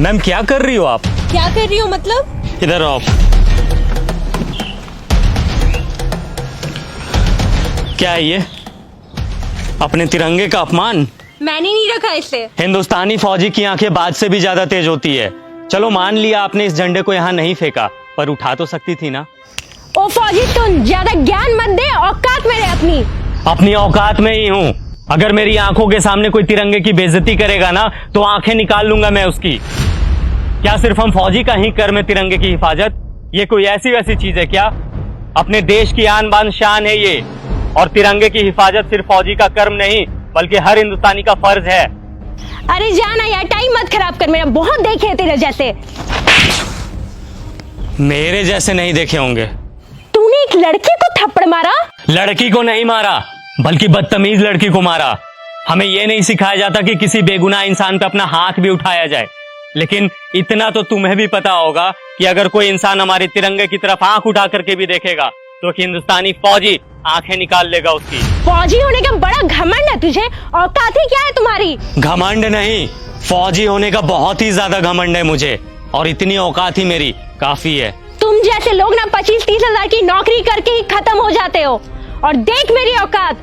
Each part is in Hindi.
मैम क्या कर रही हो आप? क्या कर रही हो मतलब? इधर आओ। क्या है ये? अपने तिरंगे का अपमान। मैंने नहीं रखा इसे। हिंदुस्तानी फौजी की आंखें बाज से भी ज्यादा तेज होती है। चलो मान लिया आपने इस झंडे को यहाँ नहीं फेंका, पर उठा तो सकती थी ना। ओ फौजी तुम ज्यादा ज्ञान मत दे, औकात में रह अपनी। अपनी औकात में ही हूँ। अगर मेरी आंखों के सामने कोई तिरंगे की बेइज्जती करेगा ना तो आंखें निकाल लूंगा मैं उसकी। क्या सिर्फ हम फौजी का ही कर्म है तिरंगे की हिफाजत? ये कोई ऐसी वैसी चीज है क्या? अपने देश की आन बान शान है ये, और तिरंगे की हिफाजत सिर्फ फौजी का कर्म नहीं बल्कि हर हिंदुस्तानी का फर्ज है। अरे जाना यार, टाइम मत खराब कर मेरा, बहुत देखे हैं तेरे जैसे। मेरे जैसे नहीं देखे होंगे। तूने एक लड़की को थप्पड़ मारा? लड़की को नहीं मारा बल्कि बदतमीज लड़की को मारा। हमें यह नहीं सिखाया जाता कि किसी बेगुनाह इंसान पे अपना हाथ भी उठाया जाए, लेकिन इतना तो तुम्हें भी पता होगा कि अगर कोई इंसान हमारे तिरंगे की तरफ आंख उठा करके भी देखेगा तो हिंदुस्तानी फौजी आंखें निकाल लेगा उसकी। फौजी होने का बड़ा घमंड है तुझे, औकात ही क्या है तुम्हारी? घमंड नहीं, फौजी होने का बहुत ही ज्यादा घमंड है मुझे, और इतनी औकात ही मेरी काफी है। तुम जैसे लोग ना 25-30 हजार की नौकरी करके ही खत्म हो जाते हो, और देख मेरी औकात,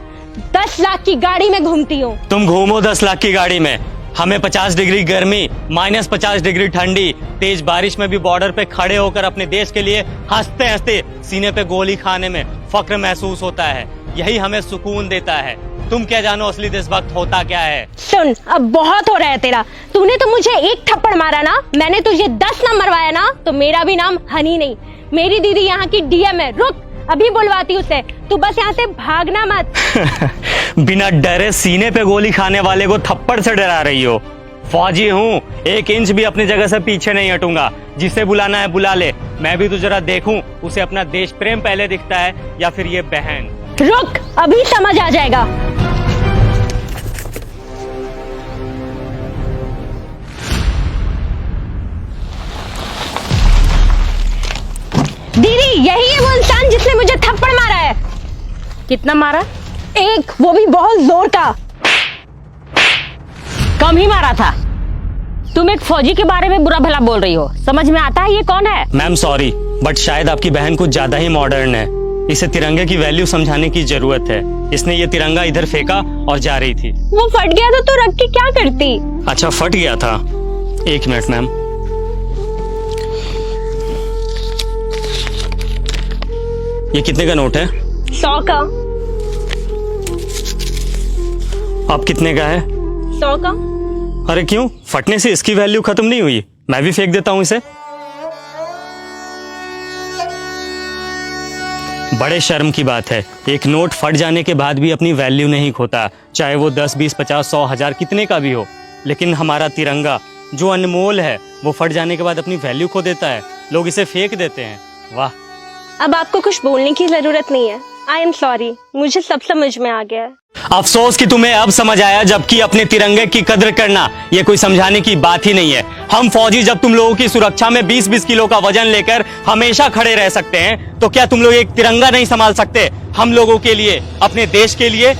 10 लाख की गाड़ी में घूमती हूँ। तुम घूमो 10 लाख की गाड़ी में, हमें 50 डिग्री गर्मी, -50 डिग्री ठंडी, तेज बारिश में भी बॉर्डर पे खड़े होकर अपने देश के लिए हंसते हंसते सीने पे गोली खाने में फक्र महसूस होता है। यही हमें सुकून देता है। तुम क्या जानो असली देशभक्त होता क्या है? सुन, अब बहुत हो रहा है तेरा। तूने तो मुझे एक थप्पड़ मारा ना, मैंने तुझे 10 ना मरवाया ना, तो मेरा भी नाम हनी नहीं। मेरी दीदी यहाँ की डीएम है। रुक, अभी बुलवाती उसे। तू बस यहाँ से भागना मत। बिना डरे सीने पे गोली खाने वाले को थप्पड़ से डरा रही हो? फौजी हूँ, 1 इंच भी अपनी जगह से पीछे नहीं हटूंगा। जिसे बुलाना है बुला ले। मैं भी तो जरा देखूं उसे अपना देश प्रेम पहले दिखता है या फिर ये बहन। रुक, अभी समझ आ जाएगा। दीदी, यही है वो इंसान जिसने मुझे थप्पड़ मारा है। कितना मारा? एक, वो भी बहुत जोर का। कम ही मारा था। तुम एक फौजी के बारे में बुरा भला बोल रही हो, समझ में आता है ये कौन है? मैम सॉरी, बट शायद आपकी बहन कुछ ज्यादा ही मॉडर्न है। इसे तिरंगे की वैल्यू समझाने की जरूरत है। इसने ये तिरंगा इधर फेंका और जा रही थी। वो फट गया तो तू रख के क्या करती? अच्छा, फट गया था। 1 मिनट मैम। ये कितने का नोट है? 100 का। अब कितने का है? 100 का। अरे क्यों, फटने से इसकी वैल्यू खत्म नहीं हुई? मैं भी फेंक देता हूं इसे। बड़े शर्म की बात है, एक नोट फट जाने के बाद भी अपनी वैल्यू नहीं खोता, चाहे वो 10, 20, 50, 100, 1000 कितने का भी हो। लेकिन हमारा तिरंगा जो अनमोल है वो फट जाने के बाद अपनी वैल्यू खो देता है। लोग इसे फेंक देते हैं। वाह। अब आपको कुछ बोलने की जरूरत नहीं है। आई एम सॉरी, मुझे सब समझ में आ गया है। अफसोस कि तुम्हें अब समझ आया, जबकि अपने तिरंगे की कद्र करना ये कोई समझाने की बात ही नहीं है। हम फौजी जब तुम लोगों की सुरक्षा में 20-20 किलो का वजन लेकर हमेशा खड़े रह सकते हैं, तो क्या तुम लोग एक तिरंगा नहीं संभाल सकते हम लोगों के लिए, अपने देश के लिए?